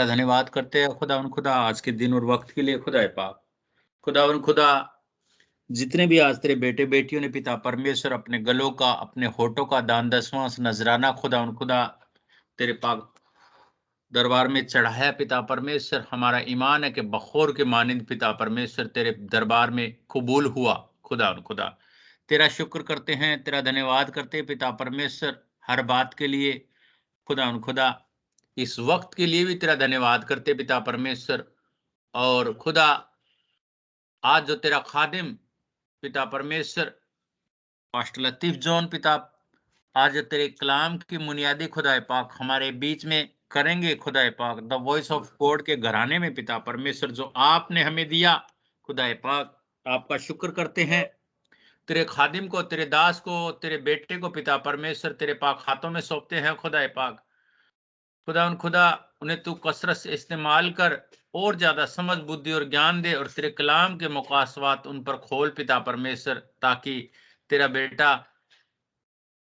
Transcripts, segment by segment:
धन्यवाद करते हैं खुदा आज के दिन और वक्त के लिए। खुदा पाक खुदा जितने भी आज तेरे बेटे बेटियों ने पिता परमेश्वर अपने गलों का, अपने होठों का दान दसवां नजराना खुदा तेरे पाक दरबार में चढ़ाया पिता परमेश्वर, हमारा ईमान है कि बखौर के मानिंद पिता परमेश्वर तेरे दरबार में कबूल हुआ। खुदा तेरा शुक्र करते हैं, तेरा धन्यवाद करते हैं पिता परमेश्वर हर बात के लिए। खुदा इस वक्त के लिए भी तेरा धन्यवाद करते पिता परमेश्वर। और खुदा आज जो तेरा खादिम पिता परमेश्वर पास्टर लतीफ जॉन पिता आज जो तेरे कलाम की बुनियादी खुदा पाक हमारे बीच में करेंगे खुदा पाक, द वॉइस ऑफ गॉड के घराने में पिता परमेश्वर जो आपने हमें दिया खुदा पाक, आपका शुक्र करते हैं। तेरे खादिम को, तेरे दास को, तेरे बेटे को पिता परमेश्वर तेरे पाक हाथों में सौंपते हैं खुदा पाक। खुदा उन्हें तू कसरत से इस्तेमाल कर और ज्यादा समझ बुद्धि और ज्ञान दे और तेरे कलाम के मुकासवात उन पर खोल पिता परमेश्वर, ताकि तेरा बेटा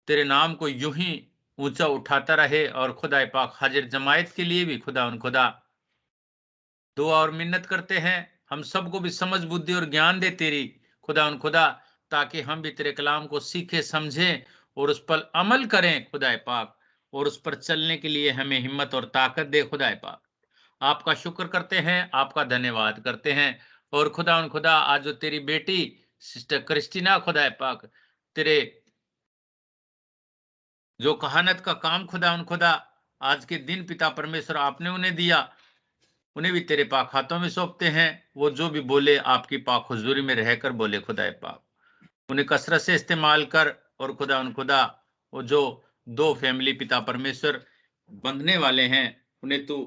तेरे नाम को यूं ही ऊंचा उठाता रहे। और खुदा पाक हाजिर जमायत के लिए भी खुदा दुआ और मिन्नत करते हैं, हम सबको भी समझ बुद्धि और ज्ञान दे तेरी खुदा, ताकि हम भी तेरे कलाम को सीखे समझें और उस पर अमल करें खुदा पाक, और उस पर चलने के लिए हमें हिम्मत और ताकत दे खुदा पाक। आपका शुक्र करते हैं, आपका धन्यवाद करते हैं। और खुदा आज जो तेरी बेटी सिस्टर क्रिस्टीना खुदा पाक तेरे जो कहानत का काम खुदा आज के दिन पिता परमेश्वर आपने उन्हें दिया, उन्हें भी तेरे पाक हाथों में सौंपते हैं। वो जो भी बोले आपकी पाक हुजूरी में रहकर बोले खुदा पाक, उन्हें कसरत से इस्तेमाल कर। और खुदा वो जो दो फैमिली पिता परमेश्वर बंधने वाले हैं, उन्हें तू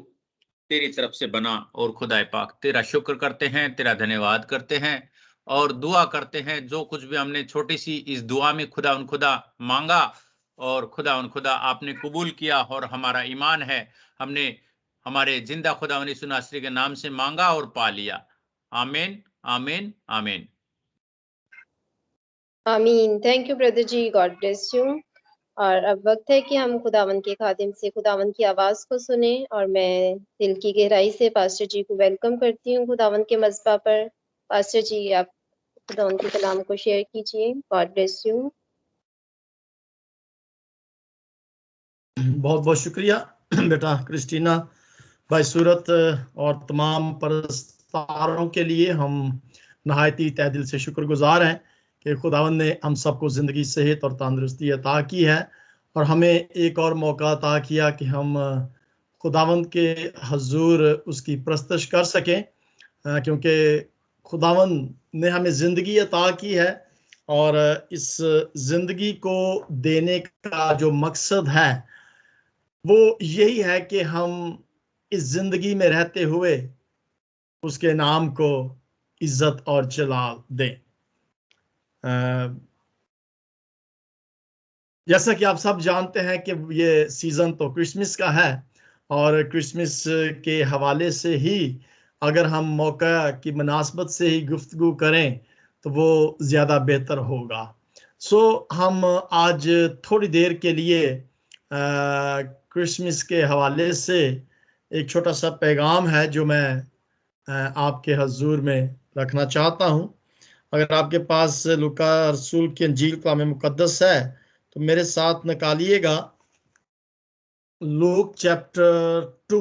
तेरी तरफ से बना। और खुदा पाक तेरा शुक्र करते हैं, तेरा धन्यवाद करते हैं और दुआ करते हैं जो कुछ भी हमने छोटी सी इस दुआ में खुदा मांगा, और खुदा आपने कबूल किया। और हमारा ईमान है हमने हमारे जिंदा खुदा यीशु नासरी के नाम से मांगा और पा लिया। आमीन आमीन आमीन आमीन। Thank you brother ji, God bless you. और अब वक्त है कि हम खुदावन के खादिम से खुदावन की आवाज को सुने, और मैं दिल की गहराई से पास्टर जी को वेलकम करती हूँ खुदावन के मज़बा पर। पास्टर जी, आप खुदावन के कलाम को शेयर कीजिए। God bless you. बहुत बहुत शुक्रिया बेटा क्रिस्टीना भाई सूरत, और तमाम परस्तारों के लिए हम नहायती तहे दिल से शुक्रगुजार हैं कि खुदावन ने हम सबको ज़िंदगी, सेहत और तंदुरुस्ती अता की है, और हमें एक और मौका अता किया कि हम खुदावन के हजूर उसकी प्रस्तश कर सकें, क्योंकि खुदावन ने हमें ज़िंदगी अता की है, और इस ज़िंदगी को देने का जो मकसद है वो यही है कि हम इस जिंदगी में रहते हुए उसके नाम को इज्जत और जलाल दें। जैसा कि आप सब जानते हैं कि ये सीजन तो क्रिसमस का है, और क्रिसमस के हवाले से ही अगर हम मौका की मुनासबत से ही गुफ्तगू करें तो वो ज़्यादा बेहतर होगा। हम आज थोड़ी देर के लिए क्रिसमस के हवाले से एक छोटा सा पैगाम है जो मैं आपके हजूर में रखना चाहता हूं। अगर आपके पास लूका रसूल की अंजील कलाम मुकद्दस है तो मेरे साथ निकालिएगा लूक चैप्टर 2।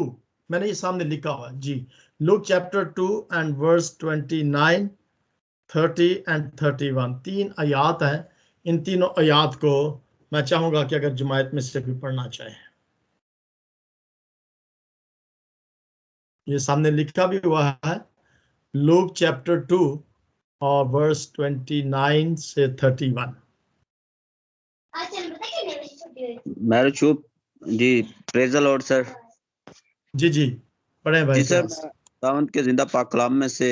मैंने ये सामने लिखा हुआ है जी, Luke chapter 2 and verse 29, 30 and 31। 3 आयात हैं। इन तीनों आयात को मैं चाहूंगा कि अगर जमायत में से भी पढ़ना चाहे। ये सामने लिखा भी हुआ है, लूक चैप्टर 2 और वर्स 29 से 31। मेरे चुप जी, प्रेज द लॉर्ड सर। जी पढ़े भाई। जी सर, दावत के जिंदा पाक कलाम में से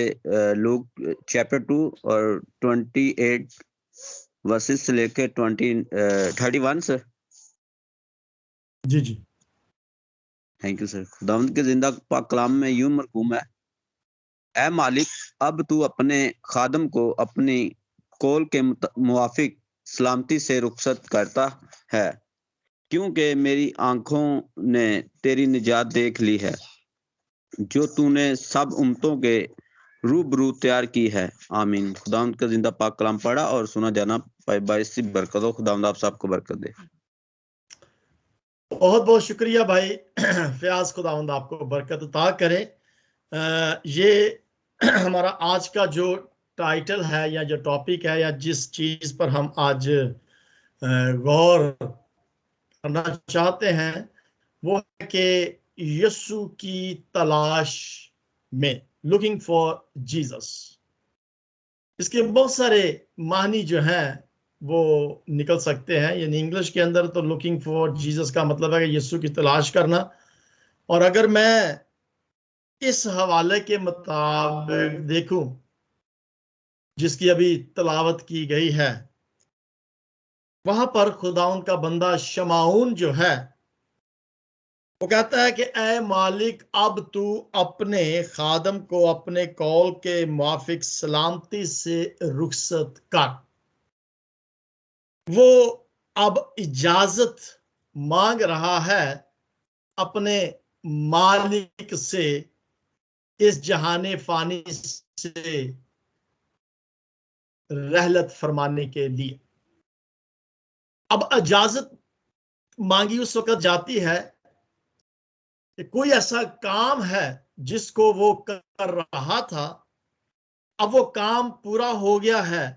लूक चैप्टर 2 और 28 वर्सेस से लेके 31 सर। जी थैंक यू सर। दावत के जिंदा पाक कलाम में यूं मरकूम है, ऐ मालिक, अब तू अपने खादम को अपनी कौल के मुवाफिक सलामती से रुखसत करता है, क्योंकि मेरी आंखों ने तेरी निजात देख ली है। जो तूने सब उम्मतों के रूबरू तैयार की है। आमीन। खुदावंद का जिंदा पाक कलाम पढ़ा और सुना जाना बाईस बरकत हो। खुदावंद आप सबको बरकत दे। बहुत बहुत शुक्रिया भाई फयाज, खुदावंद आपको बरकत अता करे। ये हमारा आज का जो टाइटल है या जो टॉपिक है या जिस चीज पर हम आज गौर करना चाहते हैं वो है कि यीशु की तलाश में, लुकिंग फॉर जीसस। इसके बहुत सारे मानी जो हैं वो निकल सकते हैं। यानी इंग्लिश के अंदर तो लुकिंग फॉर जीसस का मतलब है कि यीशु की तलाश करना। और अगर मैं इस हवाले के मुताबिक देखूं जिसकी अभी तलावत की गई है, वहां पर खुदाउन का बंदा शमाउन जो है वो कहता है कि ए मालिक, अब तू अपने खादम को अपने कौल के मुआफिक सलामती से रुखसत कर। वो अब इजाजत मांग रहा है अपने मालिक से इस जहाने फानी से रहलत फरमाने के लिए। अब इजाजत मांगी उस वक्त जाती है कि कोई ऐसा काम है जिसको वो कर रहा था, अब वो काम पूरा हो गया है,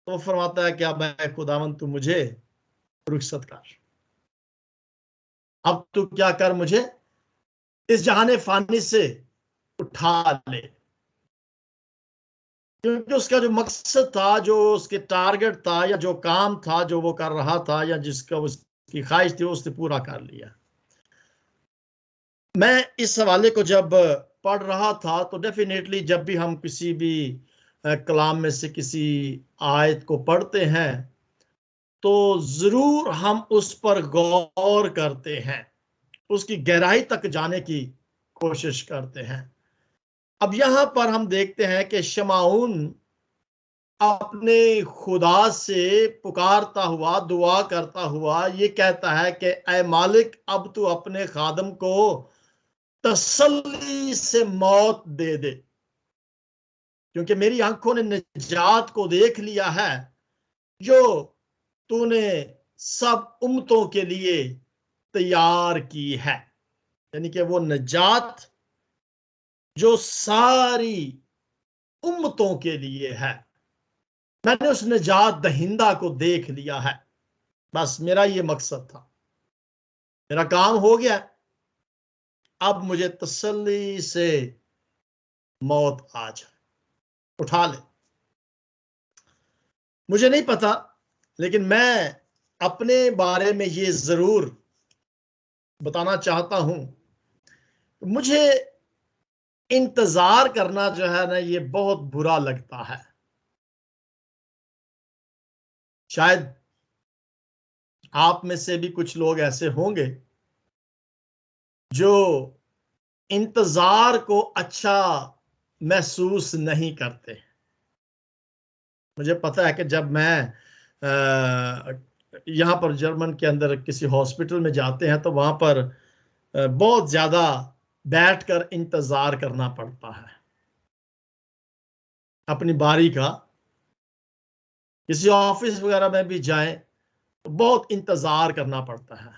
तो फरमाता है क्या मैं खुदावंद तू मुझे रुखसत कर। अब तू क्या कर, मुझे इस जहाने फानी से उठा ले। क्योंकि उसका जो मकसद था, जो उसके टारगेट था या जो काम था जो वो कर रहा था या जिसका उसकी ख्वाहिश थी, उसने पूरा कर लिया। मैं इस हवाले को जब पढ़ रहा था तो डेफिनेटली जब भी हम किसी भी कलाम में से किसी आयत को पढ़ते हैं तो जरूर हम उस पर गौर करते हैं, उसकी गहराई तक जाने की कोशिश करते हैं। अब यहां पर हम देखते हैं कि शमाउन अपने खुदा से पुकारता हुआ, दुआ करता हुआ ये कहता है कि ऐ मालिक, अब तू अपने खादम को तसल्ली से मौत दे दे, क्योंकि मेरी आंखों ने निजात को देख लिया है जो तूने सब उम्मतों के लिए तैयार की है। यानी कि वो निजात जो सारी उम्मतों के लिए है, मैंने उस निजात दहिंदा को देख लिया है। बस मेरा ये मकसद था, मेरा काम हो गया, अब मुझे तसल्ली से मौत आ जाए, उठा ले। मुझे नहीं पता, लेकिन मैं अपने बारे में ये जरूर बताना चाहता हूं, मुझे इंतजार करना जो है ना ये बहुत बुरा लगता है। शायद आप में से भी कुछ लोग ऐसे होंगे जो इंतजार को अच्छा महसूस नहीं करते। मुझे पता है कि जब मैं यहाँ पर जर्मन के अंदर किसी हॉस्पिटल में जाते हैं तो वहां पर बहुत ज्यादा बैठकर इंतजार करना पड़ता है अपनी बारी का। किसी ऑफिस वगैरह में भी जाएं तो बहुत इंतजार करना पड़ता है।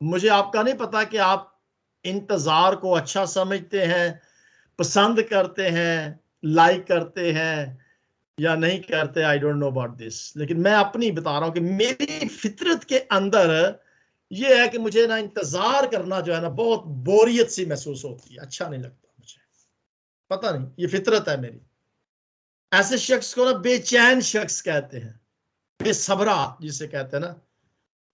मुझे आपका नहीं पता कि आप इंतजार को अच्छा समझते हैं, पसंद करते हैं, लाइक करते हैं या नहीं करते। I don't know about this, लेकिन मैं अपनी बता रहा हूं कि मेरी फितरत के अंदर ये है कि मुझे ना इंतजार करना जो है ना बहुत बोरियत सी महसूस होती है, अच्छा नहीं लगता मुझे, पता नहीं, ये फितरत है मेरी। ऐसे शख्स को ना बेचैन शख्स कहते हैं, बेसब्रा जिसे कहते हैं ना।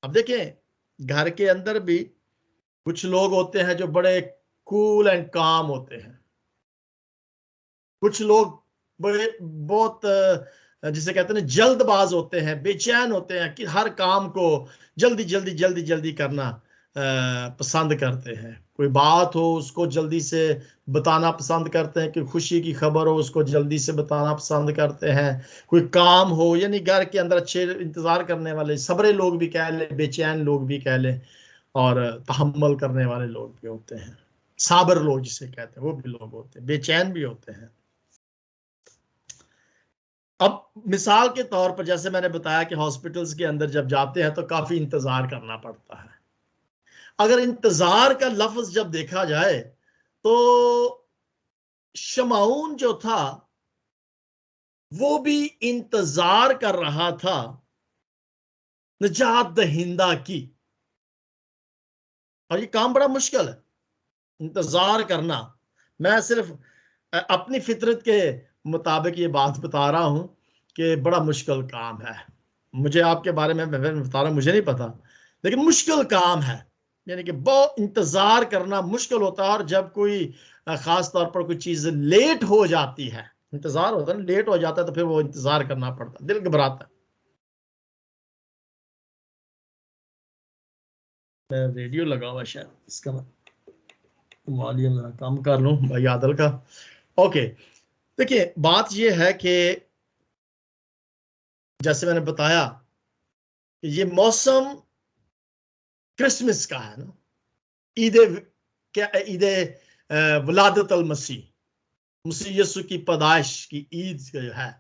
अब देखें, घर के अंदर भी कुछ लोग होते हैं जो बड़े कूल एंड काम होते हैं, कुछ लोग बड़े बहुत जिसे कहते हैं जल्दबाज होते हैं, बेचैन होते हैं कि हर काम को जल्दी जल्दी जल्दी जल्दी करना पसंद करते हैं। कोई बात हो उसको जल्दी से बताना पसंद करते हैं, कोई खुशी की खबर हो उसको जल्दी से बताना पसंद करते हैं, कोई काम हो, यानी घर के अंदर अच्छे इंतजार करने वाले सब्रे लोग भी कह लें, बेचैन लोग भी कह लें। और तहम्मुल करने वाले लोग भी होते हैं, साबर लोग जिसे कहते हैं वो भी लोग होते हैं, बेचैन भी होते हैं। अब मिसाल के तौर पर जैसे मैंने बताया कि हॉस्पिटल्स के अंदर जब जाते हैं तो काफी इंतजार करना पड़ता है। अगर इंतजार का लफ्ज जब देखा जाए तो शमाऊन जो था वो भी इंतजार कर रहा था निजात दहिंदा की, और ये काम बड़ा मुश्किल है इंतजार करना। मैं सिर्फ अपनी फितरत के मुताबिक ये बात बता रहा हूं कि बड़ा मुश्किल काम है। मुझे आपके बारे में मैं बता रहा हूं, मुझे नहीं पता, लेकिन मुश्किल काम है। यानी कि बहुत इंतजार करना मुश्किल होता है। और जब कोई खास तौर पर कोई चीज लेट हो जाती है, इंतजार होता है, लेट हो जाता है, तो फिर वो इंतजार करना पड़ता है, दिल घबराता है। रेडियो लगा हुआ शायद, इसका वॉल्यूम जरा कम कर लूं भाई आदल का। ओके, देखिए बात यह है कि जैसे मैंने बताया कि ये मौसम क्रिसमस का है ना, ईद क्या, ईद वलादत अल मसीह, मसीह यीशु की पैदाइश की ईद जो है।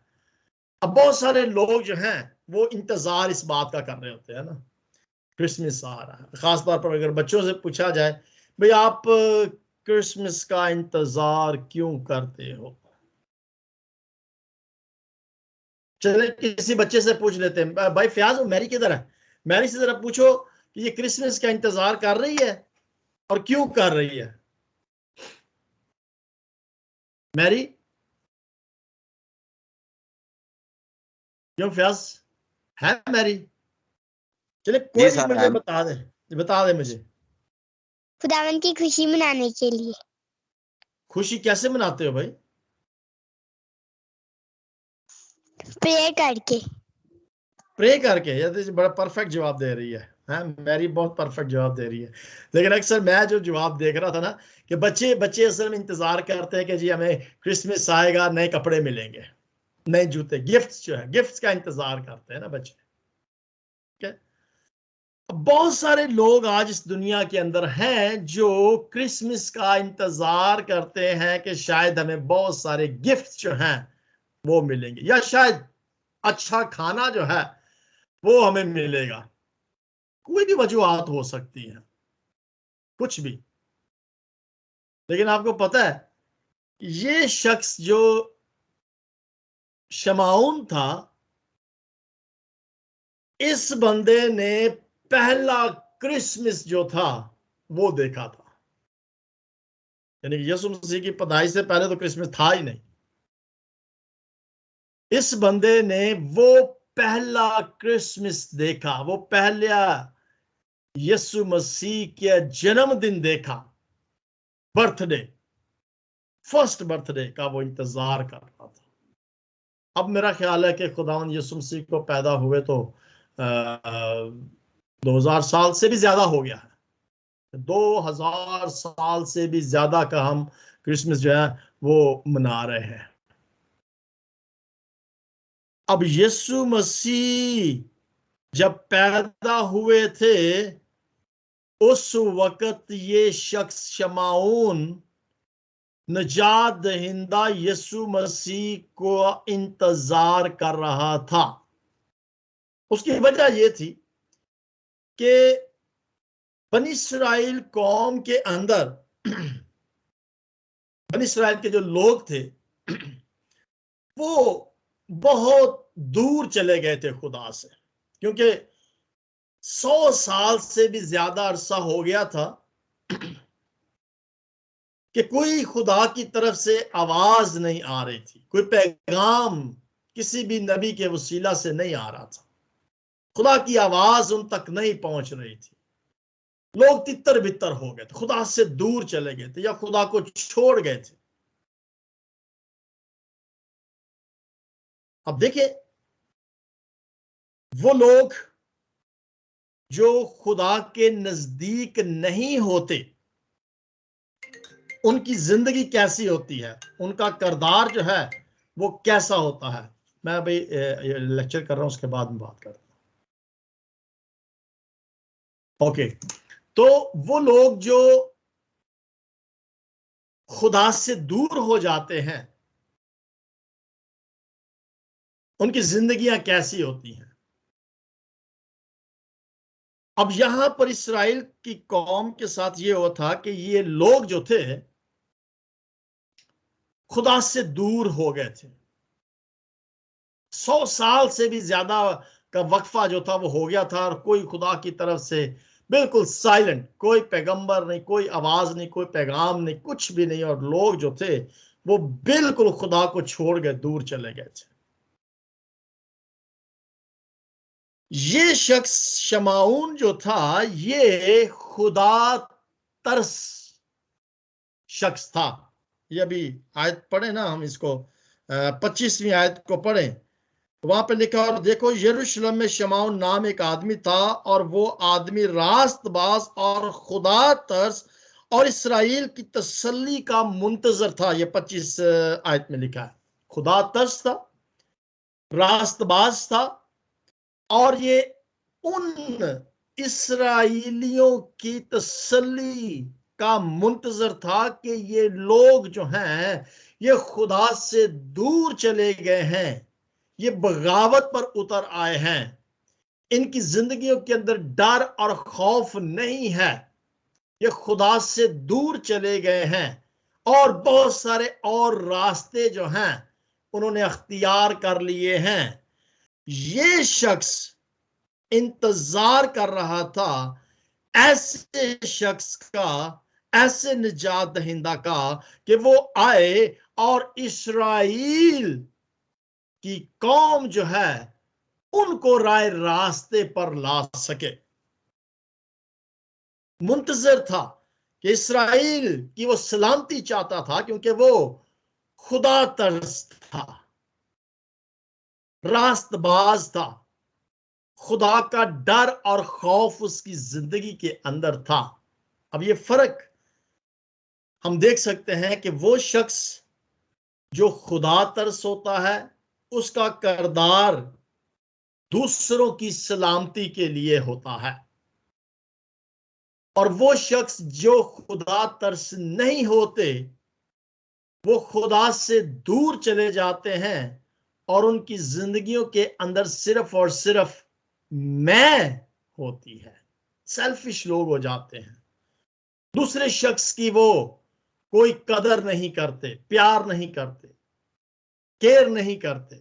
अब बहुत सारे लोग जो हैं वो इंतजार इस बात का कर रहे होते हैं ना, क्रिसमस आ रहा है। खास तौर पर अगर बच्चों से पूछा जाए भाई आप क्रिसमस का इंतजार क्यों करते हो, चले किसी बच्चे से पूछ लेते हैं, भाई फयाज मैरी किधर है, मैरी से जरा पूछो कि ये क्रिसमस का इंतजार कर रही है और क्यों कर रही है। मैरी, क्यों फयाज है मैरी? चले कोई भी मुझे बता दे मुझे। खुदावन की खुशी मनाने के लिए। खुशी कैसे मनाते हो भाई? प्रे करके। प्रे करके? ये बड़ा परफेक्ट जवाब दे रही है। हाँ, मैरी बहुत परफेक्ट जवाब दे रही है। लेकिन अक्सर मैं जो जवाब देख रहा था ना कि बच्चे असल में इंतजार करते हैं कि जी हमें क्रिसमस आएगा, नए कपड़े मिलेंगे, नए जूते, गिफ्ट्स जो है, गिफ्ट्स का इंतजार करते हैं ना बच्चे। बहुत सारे लोग आज इस दुनिया के अंदर हैं जो क्रिसमस का इंतजार करते हैं कि शायद हमें बहुत सारे गिफ्ट्स जो हैं वो मिलेंगे, या शायद अच्छा खाना जो है वो हमें मिलेगा। कोई भी वजूहत हो सकती है, कुछ भी। लेकिन आपको पता है ये शख्स जो शमाउन था, इस बंदे ने पहला क्रिसमस जो था वो देखा था। यानी कि यीशु मसीह की पैदाइश से पहले तो क्रिसमस था ही नहीं। इस बंदे ने वो पहला क्रिसमस देखा, वो पहला यीशु मसीह के जन्मदिन देखा, बर्थडे, फर्स्ट बर्थडे का वो इंतजार कर रहा था। अब मेरा ख्याल है कि खुदावंद यीशु मसीह को पैदा हुए तो 2000 साल से भी ज्यादा हो गया है। 2000 साल से भी ज्यादा का हम क्रिसमस जो है वो मना रहे हैं। अब यीशु मसीह जब पैदा हुए थे उस वक्त ये शख्स शमाउन नजात दहिंदा यीशु मसीह को इंतजार कर रहा था। उसकी वजह यह थी कि बनी इस्राइल कौम के अंदर बनी इस्राइल के जो लोग थे वो बहुत दूर चले गए थे खुदा से, क्योंकि 100 साल से भी ज्यादा अरसा हो गया था कि कोई खुदा की तरफ से आवाज नहीं आ रही थी, कोई पैगाम किसी भी नबी के वसीला से नहीं आ रहा था, खुदा की आवाज उन तक नहीं पहुंच रही थी। लोग तितर बितर हो गए थे, खुदा से दूर चले गए थे या खुदा को छोड़ गए थे। अब देखिए वो लोग जो खुदा के नजदीक नहीं होते उनकी जिंदगी कैसी होती है, उनका किरदार जो है वो कैसा होता है। मैं भाई लेक्चर कर रहा हूं, उसके बाद में बात करता हूं। ओके, तो वो लोग जो खुदा से दूर हो जाते हैं उनकी जिंदगियां कैसी होती हैं। अब यहां पर इस्राएल की कौम के साथ ये हुआ था कि ये लोग जो थे खुदा से दूर हो गए थे। 100 साल से भी ज्यादा का वक्फा जो था वो हो गया था, और कोई खुदा की तरफ से बिल्कुल साइलेंट, कोई पैगंबर नहीं, कोई आवाज नहीं, कोई पैगाम नहीं, कुछ भी नहीं। और लोग जो थे वो बिल्कुल खुदा को छोड़ गए, दूर चले गए थे। ये शख्स शमाऊन जो था ये खुदा तरस शख्स था। ये अभी आयत पढ़े ना हम इसको, 25वीं आयत को पढ़ें। वहां पे लिखा, और देखो यरूशलेम में शमाउन नाम एक आदमी था, और वो आदमी रास्तबाज और खुदा तरस और इसराइल की तसल्ली का मुंतजर था। ये 25 आयत में लिखा है। खुदा तरस था, रास्तबाज था, और ये उन इसराइलियों की तसल्ली का मुंतजर था कि ये लोग जो हैं ये खुदा से दूर चले गए हैं, ये बगावत पर उतर आए हैं, इनकी जिंदगियों के अंदर डर और खौफ नहीं है, ये खुदा से दूर चले गए हैं, और बहुत सारे और रास्ते जो हैं उन्होंने अख्तियार कर लिए हैं। ये शख्स इंतजार कर रहा था ऐसे शख्स का, ऐसे निजात दहिंदा का, कि वो आए और इस्राएल की कौम जो है उनको राय रास्ते पर ला सके। मुंतजर था कि इस्राएल की वो सलामती चाहता था, क्योंकि वो खुदा तरस था, रास्तबाज था, खुदा का डर और खौफ उसकी जिंदगी के अंदर था। अब ये फर्क हम देख सकते हैं कि वो शख्स जो खुदा तरस होता है उसका किरदार दूसरों की सलामती के लिए होता है, और वो शख्स जो खुदा तरस नहीं होते वो खुदा से दूर चले जाते हैं, और उनकी जिंदगियों के अंदर सिर्फ और सिर्फ मैं होती है। सेल्फिश लोग हो जाते हैं, दूसरे शख्स की वो कोई कदर नहीं करते, प्यार नहीं करते, केयर नहीं करते,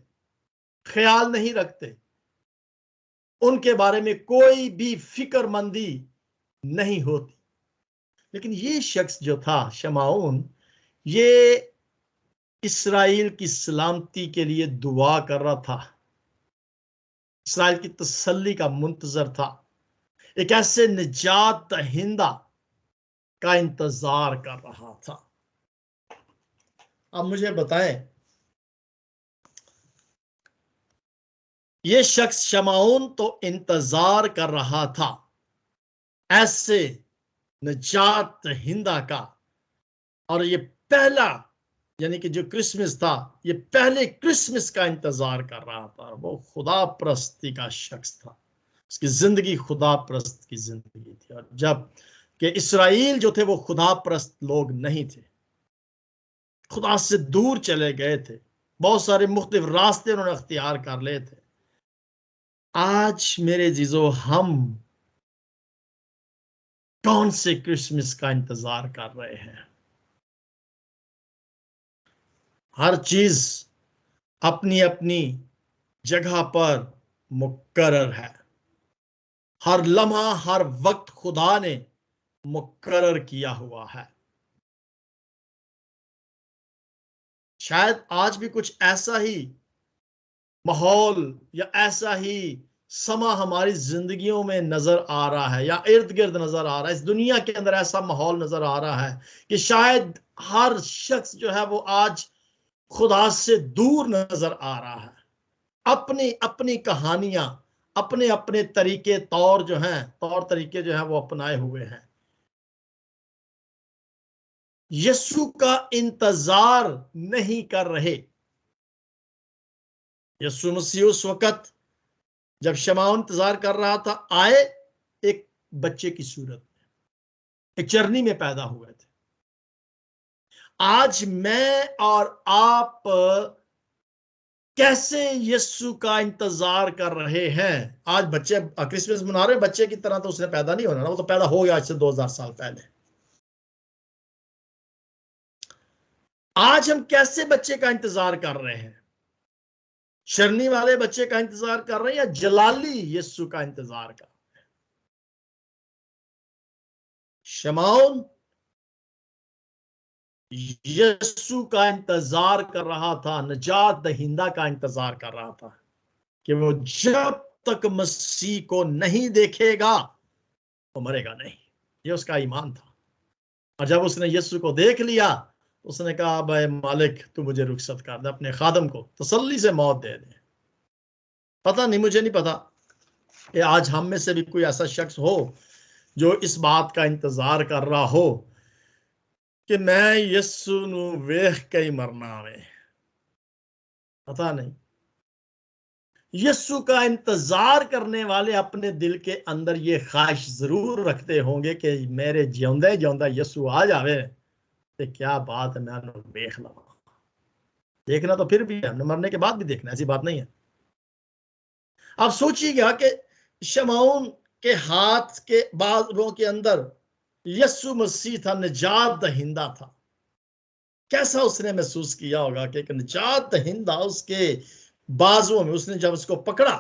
ख्याल नहीं रखते, उनके बारे में कोई भी फिक्रमंदी नहीं होती। लेकिन ये शख्स जो था शमाऊन, ये इस्राएल की सलामती के लिए दुआ कर रहा था, इस्राएल की तसल्ली का मुंतजर था, एक ऐसे निजात दहिंदा का इंतजार कर रहा था। अब मुझे बताएं, ये शख्स शमाऊन तो इंतजार कर रहा था ऐसे निजात दहिंदा का, और ये पहला, यानी कि जो क्रिसमस था, ये पहले क्रिसमस का इंतजार कर रहा था। वो खुदा परस्ती का शख्स था, उसकी जिंदगी खुदा परस्त की जिंदगी थी। और जब कि इस्राएल जो थे वो खुदा परस्त लोग नहीं थे, खुदा से दूर चले गए थे, बहुत सारे मुख्तलिफ रास्ते उन्होंने अख्तियार कर लिए थे। आज मेरे जीजो हम कौन से क्रिसमस का इंतजार कर रहे हैं? हर चीज अपनी अपनी जगह पर मुकर्रर है, हर लम्हा हर वक्त खुदा ने मुकर्रर किया हुआ है। शायद आज भी कुछ ऐसा ही माहौल या ऐसा ही समा हमारी जिंदगियों में नजर आ रहा है, या इर्द गिर्द नजर आ रहा है, इस दुनिया के अंदर ऐसा माहौल नजर आ रहा है कि शायद हर शख्स जो है वो आज खुदा से दूर नजर आ रहा है। अपनी अपनी कहानियां, अपने अपने तरीके तौर तरीके जो हैं वो अपनाए हुए हैं। यीशु का इंतजार नहीं कर रहे। यीशु मसीह उस वक्त जब शमाऊन इंतजार कर रहा था आए एक बच्चे की सूरत में, एक चरनी में पैदा हुए थे। आज मैं और आप कैसे यीशु का इंतजार कर रहे हैं? आज बच्चे क्रिसमस मना रहे, बच्चे की तरह तो उसने पैदा नहीं होना ना, वो तो पैदा हो गया आज से 2000 साल पहले। आज हम कैसे बच्चे का इंतजार कर रहे हैं? शरनी वाले बच्चे का इंतजार कर रहे हैं या जलाली यीशु का इंतजार कर रहे हैं? शमौन यीशु का इंतजार कर रहा था, निजात दहिंदा का इंतजार कर रहा था कि वो जब तक मसीह को नहीं देखेगा वो मरेगा नहीं। ये उसका ईमान था। और जब उसने यीशु को देख लिया, उसने कहा, भाई मालिक तू मुझे रुखसत कर दे, अपने खादम को तसल्ली से मौत दे दे। पता नहीं, मुझे नहीं पता कि आज हम में से भी कोई ऐसा शख्स हो जो इस बात का इंतजार कर रहा हो कि मैं यीशु नू वेख के ही मरना वे। पता नहीं। यीशु का इंतजार करने वाले अपने दिल के अंदर ये ख्वाहिश जरूर रखते होंगे कि मेरे जिਉਂਦੇ जिਉਂदा यीशु आ जावे तो क्या बात है, मैं वेख लवा। देखना तो फिर भी है, हमने मरने के बाद भी देखना, ऐसी बात नहीं है। आप सोचिएगा कि शमौन के हाथ के बाजुओं के अंदर यीशु मसीह था, निजात दहिंदा था। कैसा उसने महसूस किया होगा कि एक निजात दहिंदा उसके बाजुओं में, उसने जब उसको पकड़ा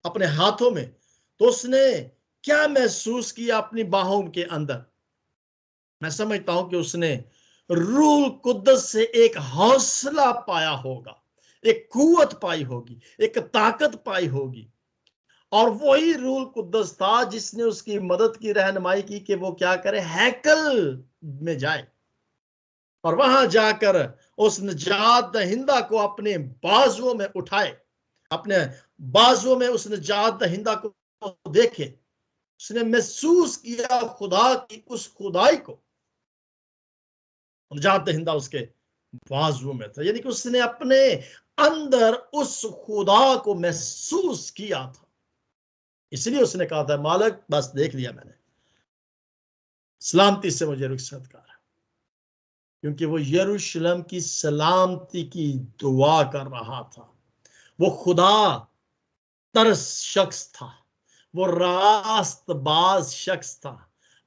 अपने हाथों में तो उसने क्या महसूस किया अपनी बाहों के अंदर? मैं समझता हूं कि उसने रूह कुद्दस से एक हौसला पाया होगा, एक कुव्वत पाई होगी, एक ताकत पाई होगी। और वही रूह कुद्दस था जिसने उसकी मदद की, रहनुमाई की कि वो क्या करे, हैकल में जाए और वहां जाकर उस निजात दहिंदा को अपने बाजुओं में उठाए, अपने बाजुओं में उस निजात दहिंदा को देखे। उसने महसूस किया खुदा की उस खुदाई को। निजात दहिंदा उसके बाजुओं में था, यानी कि उसने अपने अंदर उस खुदा को महसूस किया था। इसलिए उसने कहा था, मालिक बस देख लिया मैंने, सलामती से मुझे रुखसत कर। क्योंकि वो यरूशलेम की सलामती की दुआ कर रहा था। वो खुदा तरस शख्स था, वो रास्तबाज शख्स था।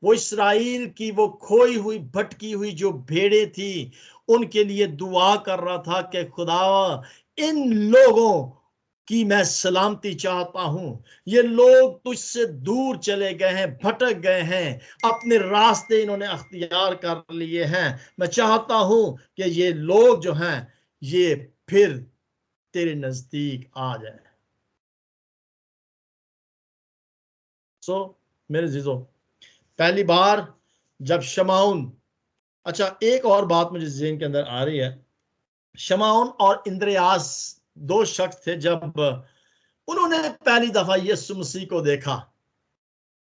वो इस्राएल की वो खोई हुई भटकी हुई जो भेड़ें थी उनके लिए दुआ कर रहा था कि खुदा इन लोगों कि मैं सलामती चाहता हूं। ये लोग तुझसे दूर चले गए हैं, भटक गए हैं, अपने रास्ते इन्होंने अख्तियार कर लिए हैं। मैं चाहता हूं कि ये लोग जो हैं ये फिर तेरे नजदीक आ जाए। मेरे जीजो, पहली बार जब शमौन, अच्छा एक और बात मुझे ज़हन के अंदर आ रही है। शमौन और इंद्रियास दो शख्स थे, जब उन्होंने पहली दफा यीशु मसीह को देखा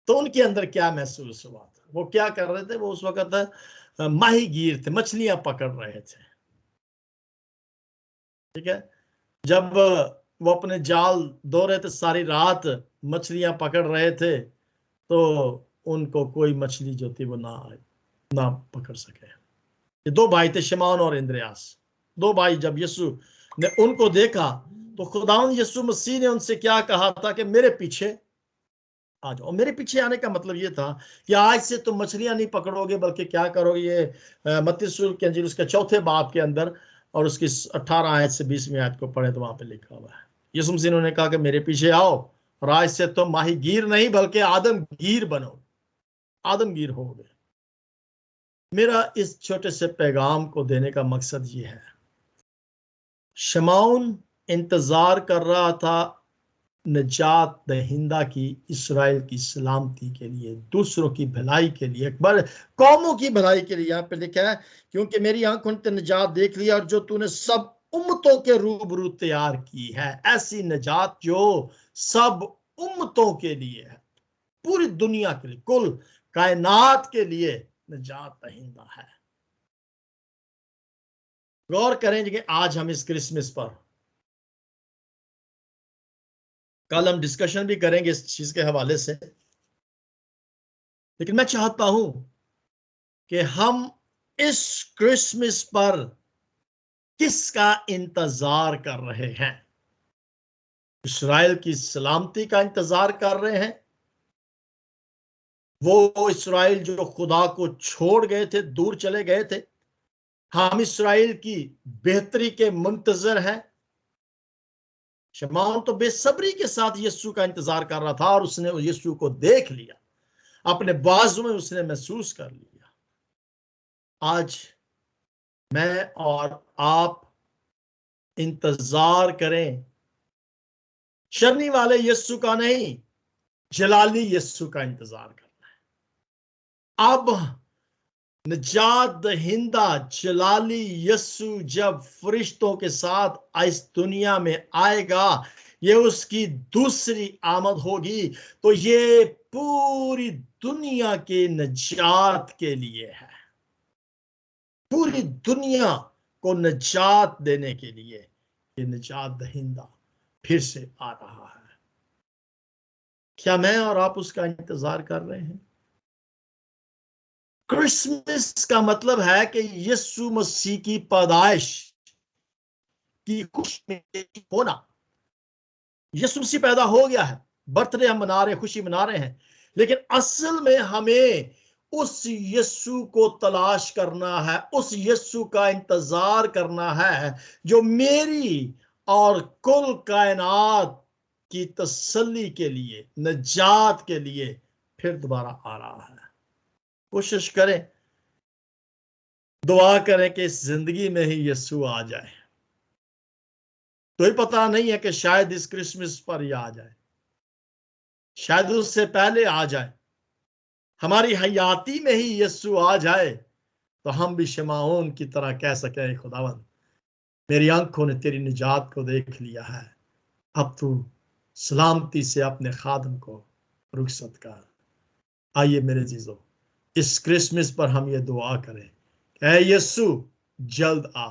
तो उनके अंदर क्या महसूस हुआ था? वो क्या कर रहे थे? वो उस वक्त माहीगीर थे, मछलियां पकड़ रहे थे। ठीक है, जब वो अपने जाल धो रहे थे, सारी रात मछलियां पकड़ रहे थे, तो उनको कोई मछली जो थी वो ना पकड़ सके। ये दो भाई थे, शमौन और इंद्रियास, दो भाई। जब यीशु ने उनको देखा तो खुदावंद यीशु मसीह ने उनसे क्या कहा था कि मेरे पीछे आ जाओ। मेरे पीछे आने का मतलब ये था कि आज से तुम मछलियां नहीं पकड़ोगे, बल्कि क्या करोगे? ये मत्ती रसूल के अंजील उसके 4थे बाब के अंदर और उसकी 18 आयत से 20वीं आयत को पढ़े तो वहां पे लिखा हुआ है। यीशु मसीह ने कहा कि मेरे पीछे आओ और आज से तुम माहीगीर नहीं बल्कि आदमगीर बनो, आदमगीर होगे। मेरा इस छोटे से पैगाम को देने का मकसद ये है, शमौन इंतजार कर रहा था निजात दहिंदा की, इस्राएल की सलामती के लिए, दूसरों की भलाई के लिए, एक बार कौमों की भलाई के लिए। यहाँ पे लिखा है, क्योंकि मेरी आंखों ने निजात देख लिया और जो तूने सब उम्मतों के रूबरू तैयार की है, ऐसी निजात जो सब उम्मतों के लिए है, पूरी दुनिया के लिए, कुल कायनात के लिए निजात दहिंदा है। गौर करें कि आज हम इस क्रिसमस पर, कल हम डिस्कशन भी करेंगे इस चीज के हवाले से, लेकिन मैं चाहता हूं कि हम इस क्रिसमस पर किसका इंतजार कर रहे हैं? इस्राएल की सलामती का इंतजार कर रहे हैं, वो इस्राएल जो खुदा को छोड़ गए थे, दूर चले गए थे। हम इस्राएल की बेहतरी के मुंतजर हैं। शमौन तो बेसब्री के साथ यीशु का इंतजार कर रहा था और उसने यीशु को देख लिया, अपने बाजू में उसने महसूस कर लिया। आज मैं और आप इंतजार करें चलने वाले यीशु का नहीं, जलाली यीशु का इंतजार करना है। अब निजात दहिंदा जलाली यीशु जब फरिश्तों के साथ इस दुनिया में आएगा, ये उसकी दूसरी आमद होगी, तो ये पूरी दुनिया के निजात के लिए है। पूरी दुनिया को निजात देने के लिए ये निजात दहिंदा फिर से आ रहा है। क्या मैं और आप उसका इंतजार कर रहे हैं? क्रिसमस का मतलब है कि यीशु मसीह की पैदाइश की खुशी में होना। यीशु मसीह पैदा हो गया है, बर्थडे हम मना रहे हैं, खुशी मना रहे हैं, लेकिन असल में हमें उस यीशु को तलाश करना है, उस यीशु का इंतजार करना है जो मेरी और कुल कायनात की तसल्ली के लिए, निजात के लिए फिर दोबारा आ रहा है। कोशिश करें, दुआ करें कि इस जिंदगी में ही यीशु आ जाए। तो ही पता नहीं है कि शायद इस क्रिसमस पर ही आ जाए, शायद उससे पहले आ जाए, हमारी हयाती में ही यीशु आ जाए, तो हम भी शमाऊन की तरह कह सकें, खुदावंद मेरी आंखों ने तेरी निजात को देख लिया है, अब तू सलामती से अपने खादम को रुखसत कर। आइए मेरे जीजों, इस क्रिसमस पर हम ये दुआ करें, ऐ यीशु जल्द आ,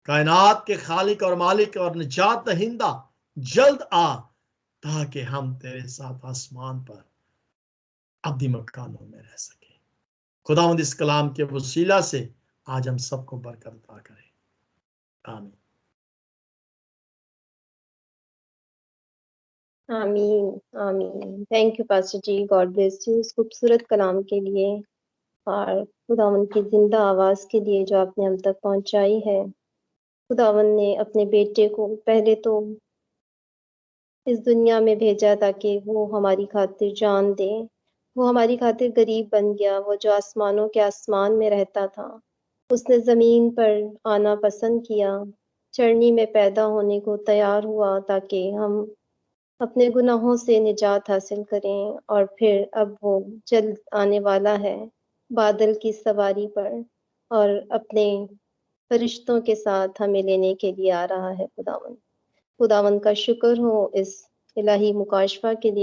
कायनात के खालिक और मालिक और निजात दहिंदा जल्द आ, ताकि हम तेरे साथ आसमान पर अब्दी मकानों में रह सके। खुदावंद इस कलाम के वसीला से आज हम सबको बरकत अता करे। आमीन। आमीन आमीन। Thank you pastor ji, God bless you उस खूबसूरत कलाम के लिए और खुदावन की जिंदा आवाज के लिए जो आपने हम तक पहुंचाई है। खुदावन ने अपने बेटे को पहले तो इस दुनिया में भेजा ताकि वो हमारी खातिर जान दे। वो हमारी खातिर गरीब बन गया, वो जो आसमानों के आसमान में रहता था, उसने जमीन पर आना पसंद किया, चरनी में पैदा होने को तैयार हुआ ताकि हम अपने गुनाहों से निजात हासिल करें। और फिर अब वो जल्द आने वाला है बादल की सवारी पर और अपने फरिश्तों के साथ हमें लेने के लिए आ रहा है। खुदावन का शुक्र हो इस इलाही मुकाशफा के लिए